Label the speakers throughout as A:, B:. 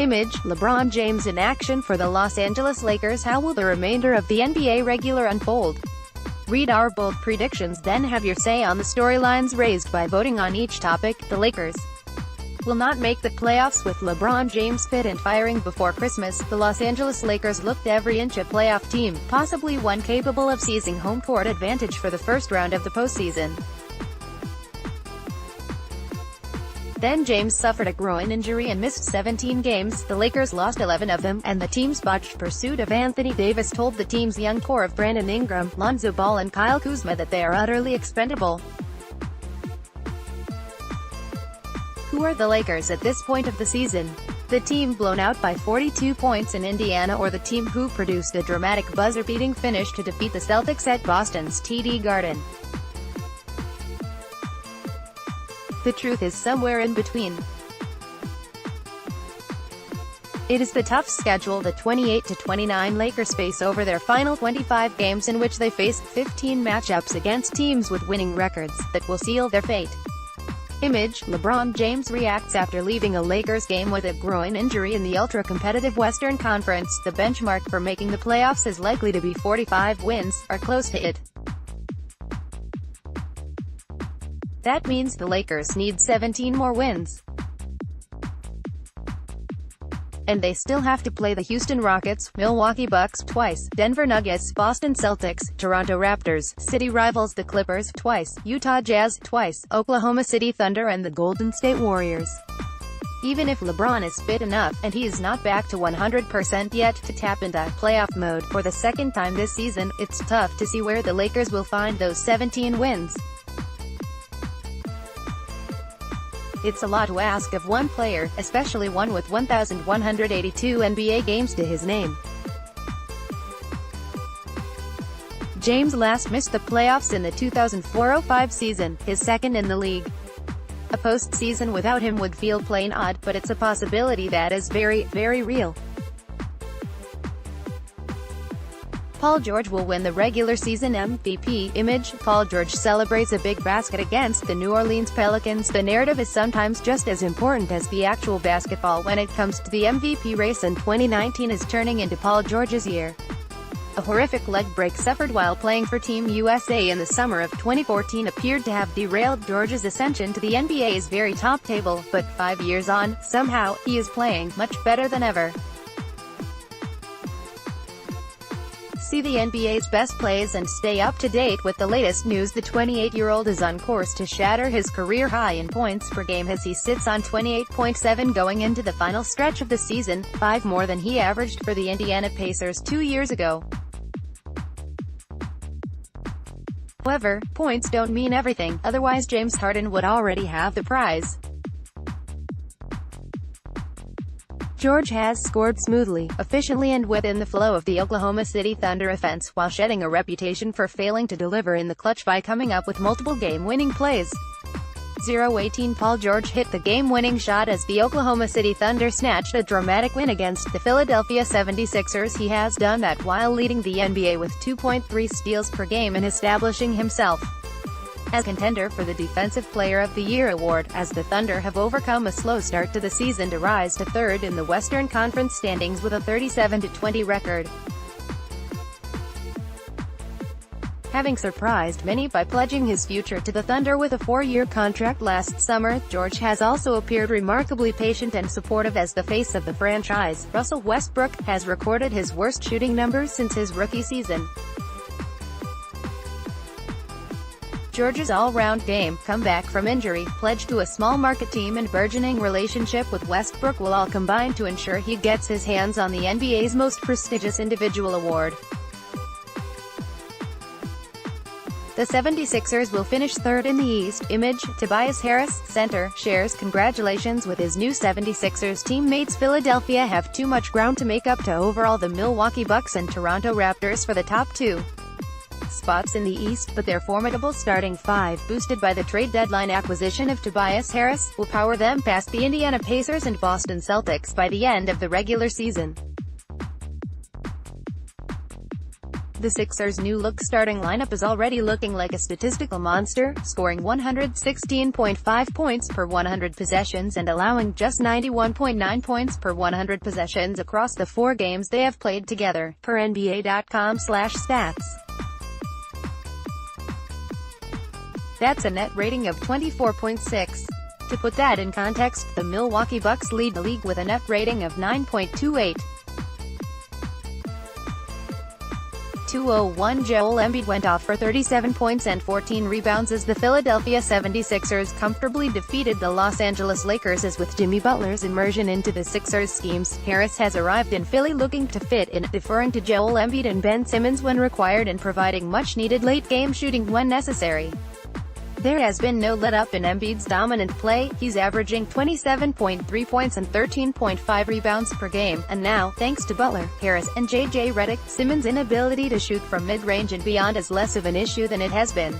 A: Image, LeBron James in action for the Los Angeles Lakers. How will the remainder of the NBA regular unfold? Read our bold predictions, then have your say on the storylines raised by voting on each topic. The Lakers will not make the playoffs with LeBron James fit and firing before Christmas. The Los Angeles Lakers looked every inch a playoff team, possibly one capable of seizing home court advantage for the first round of the postseason. Then James suffered a groin injury and missed 17 games. The Lakers lost 11 of them, and the team's botched pursuit of Anthony Davis told the team's young core of Brandon Ingram, Lonzo Ball and Kyle Kuzma that they are utterly expendable. Who are the Lakers at this point of the season? The team blown out by 42 points in Indiana, or the team who produced a dramatic buzzer-beating finish to defeat the Celtics at Boston's TD Garden? The truth is somewhere in between. It is the tough schedule the 28-29 Lakers face over their final 25 games, in which they face 15 matchups against teams with winning records, that will seal their fate. Image, LeBron James reacts after leaving a Lakers game with a groin injury in the ultra-competitive Western Conference. The benchmark for making the playoffs is likely to be 45 wins, or close to it. That means the Lakers need 17 more wins. And they still have to play the Houston Rockets, Milwaukee Bucks twice, Denver Nuggets, Boston Celtics, Toronto Raptors, city rivals the Clippers twice, Utah Jazz twice, Oklahoma City Thunder and the Golden State Warriors. Even if LeBron is fit enough, and he is not back to 100% yet, to tap into playoff mode for the second time this season, it's tough to see where the Lakers will find those 17 wins. It's a lot to ask of one player, especially one with 1,182 NBA games to his name. James last missed the playoffs in the 2004-05 season, his second in the league. A postseason without him would feel plain odd, but it's a possibility that is very, very real. Paul George will win the regular season MVP. Image, Paul George celebrates a big basket against the New Orleans Pelicans. The narrative is sometimes just as important as the actual basketball when it comes to the MVP race, and 2019 is turning into Paul George's year. A horrific leg break suffered while playing for Team USA in the summer of 2014 appeared to have derailed George's ascension to the NBA's very top table, but 5 years on, somehow, he is playing much better than ever. See the NBA's best plays and stay up to date with the latest news. The 28-year-old is on course to shatter his career high in points per game as he sits on 28.7 going into the final stretch of the season, 5 more than he averaged for the Indiana Pacers 2 years ago. However, points don't mean everything, otherwise James Harden would already have the prize. George has scored smoothly, efficiently and within the flow of the Oklahoma City Thunder offense, while shedding a reputation for failing to deliver in the clutch by coming up with multiple game-winning plays. 0-18 Paul George hit the game-winning shot as the Oklahoma City Thunder snatched a dramatic win against the Philadelphia 76ers. He has done that while leading the NBA with 2.3 steals per game and establishing himself as contender for the Defensive Player of the Year award, as the Thunder have overcome a slow start to the season to rise to third in the Western Conference standings with a 37-20 record. Having surprised many by pledging his future to the Thunder with a 4-year contract last summer, George has also appeared remarkably patient and supportive as the face of the franchise. Russell Westbrook has recorded his worst shooting numbers since his rookie season. George's all-round game, comeback from injury, pledge to a small-market team and burgeoning relationship with Westbrook will all combine to ensure he gets his hands on the NBA's most prestigious individual award. The 76ers will finish third in the East. Image, Tobias Harris, center, shares congratulations with his new 76ers teammates. Philadelphia have too much ground to make up to overall the Milwaukee Bucks and Toronto Raptors for the top 2 spots in the East, but their formidable starting 5, boosted by the trade deadline acquisition of Tobias Harris, will power them past the Indiana Pacers and Boston Celtics by the end of the regular season. The Sixers' new-look starting lineup is already looking like a statistical monster, scoring 116.5 points per 100 possessions and allowing just 91.9 points per 100 possessions across the 4 games they have played together, per NBA.com/stats. That's a net rating of 24.6. To put that in context, the Milwaukee Bucks lead the league with a net rating of 9.28. 201 Joel Embiid went off for 37 points and 14 rebounds as the Philadelphia 76ers comfortably defeated the Los Angeles Lakers. As with Jimmy Butler's immersion into the Sixers' schemes, Harris has arrived in Philly looking to fit in, deferring to Joel Embiid and Ben Simmons when required and providing much-needed late-game shooting when necessary. There has been no let-up in Embiid's dominant play. He's averaging 27.3 points and 13.5 rebounds per game, and now, thanks to Butler, Harris, and J.J. Redick, Simmons' inability to shoot from mid-range and beyond is less of an issue than it has been.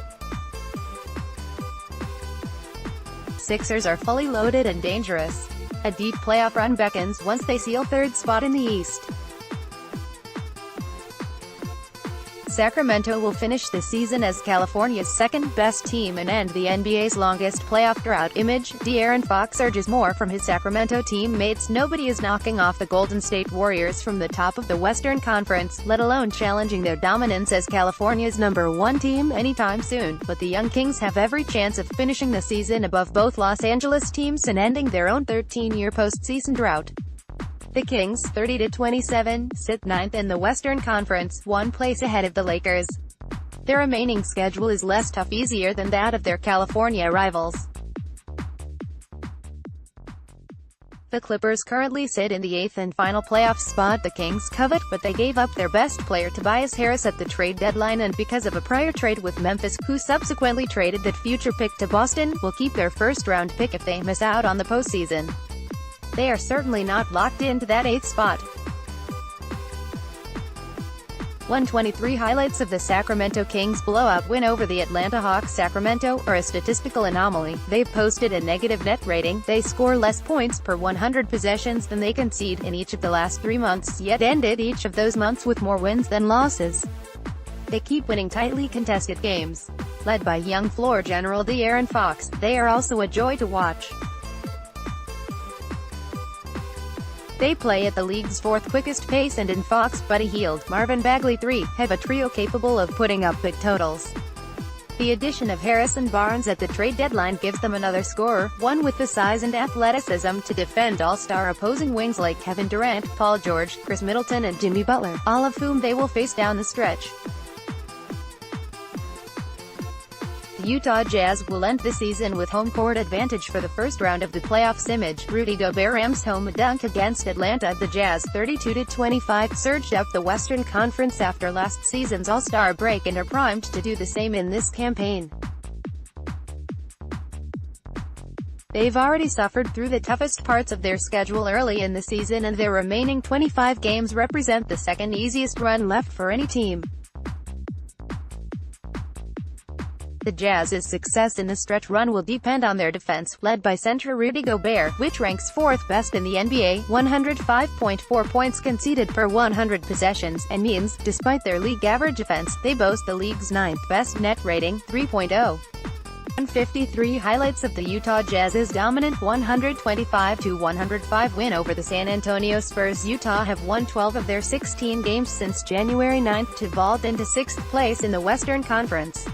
A: Sixers are fully loaded and dangerous. A deep playoff run beckons once they seal third spot in the East. Sacramento will finish the season as California's second-best team and end the NBA's longest playoff drought. Image, De'Aaron Fox urges more from his Sacramento teammates. Nobody is knocking off the Golden State Warriors from the top of the Western Conference, let alone challenging their dominance as California's #1 team anytime soon, but the young Kings have every chance of finishing the season above both Los Angeles teams and ending their own 13-year postseason drought. The Kings, 30-27, sit 9th in the Western Conference, 1 place ahead of the Lakers. Their remaining schedule is less tough, easier than that of their California rivals. The Clippers currently sit in the 8th and final playoff spot the Kings covet, but they gave up their best player Tobias Harris at the trade deadline and because of a prior trade with Memphis, who subsequently traded that future pick to Boston, will keep their first-round pick if they miss out on the postseason. They are certainly not locked into that 8th spot. 123 highlights of the Sacramento Kings' blowout win over the Atlanta Hawks. Sacramento are a statistical anomaly. They've posted a negative net rating. They score less points per 100 possessions than they concede in each of the last 3 months, yet ended each of those months with more wins than losses. They keep winning tightly contested games. Led by young floor general De'Aaron Fox, they are also a joy to watch. They play at the league's 4th quickest pace and in Fox, Buddy Hield, Marvin Bagley III, have a trio capable of putting up big totals. The addition of Harris and Barnes at the trade deadline gives them another scorer, one with the size and athleticism to defend all-star opposing wings like Kevin Durant, Paul George, Chris Middleton and Jimmy Butler, all of whom they will face down the stretch. The Utah Jazz will end the season with home court advantage for the first round of the playoffs. Image, Rudy Gobert's home dunk against Atlanta. The Jazz, 32-25, surged up the Western Conference after last season's All-Star break and are primed to do the same in this campaign. They've already suffered through the toughest parts of their schedule early in the season, and their remaining 25 games represent the second easiest run left for any team. The Jazz's success in the stretch run will depend on their defense, led by center Rudy Gobert, which ranks 4th best in the NBA, 105.4 points conceded per 100 possessions, and means, despite their league average defense, they boast the league's 9th best net rating, 3.0. 153 highlights of the Utah Jazz's dominant 125-105 win over the San Antonio Spurs. Utah have won 12 of their 16 games since January 9 to vault into 6th place in the Western Conference.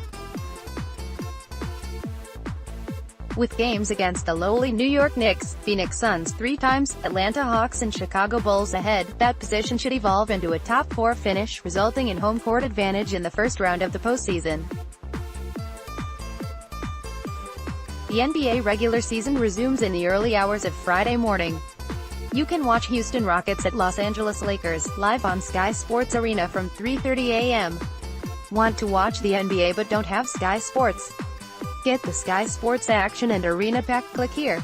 A: With games against the lowly New York Knicks, Phoenix Suns 3 times, Atlanta Hawks and Chicago Bulls ahead, that position should evolve into a top 4 finish, resulting in home court advantage in the first round of the postseason. The NBA regular season resumes in the early hours of Friday morning. You can watch Houston Rockets at Los Angeles Lakers, live on Sky Sports Arena from 3:30 a.m. Want to watch the NBA but don't have Sky Sports? Get the Sky Sports action and arena pack? Click here.